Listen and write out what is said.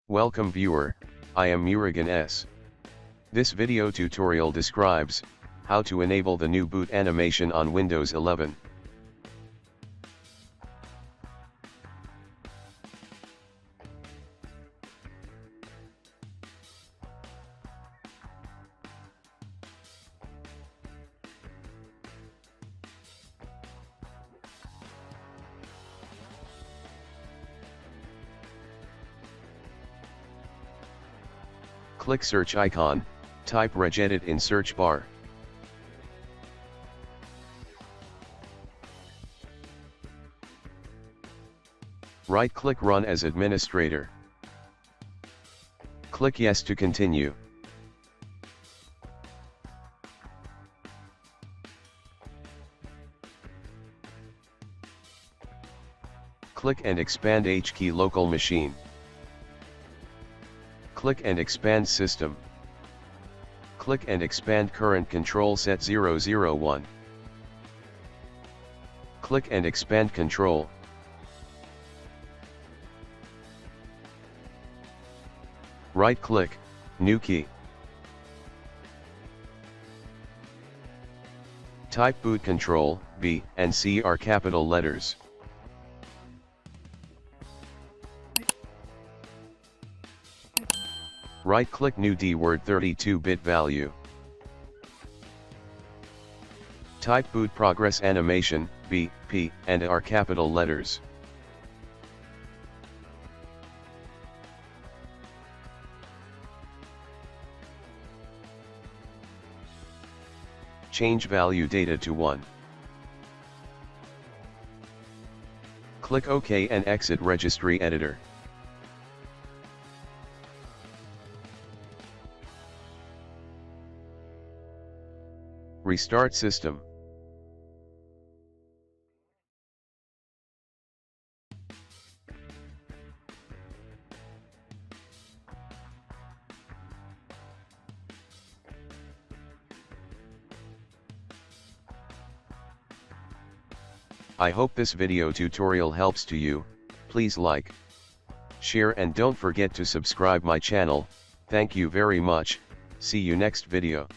Welcome viewer, I am Murugan S. This video tutorial describes how to enable the new boot animation on Windows 11. Click search icon, type Regedit in search bar. Right-click Run as administrator. Click Yes to continue. Click and expand HKey local machine. Click and expand system. Click and expand current control set 001. Click and expand control. Right click, new key. Type boot control, B and C are capital letters. Right-click New D word 32-bit value. Type boot progress animation, B, P, and R capital letters. Change value data to 1. Click OK and exit Registry Editor. Restart system. I hope this video tutorial helps to you. Please like, share and don't forget to subscribe my channel. Thank you very much. See you next video.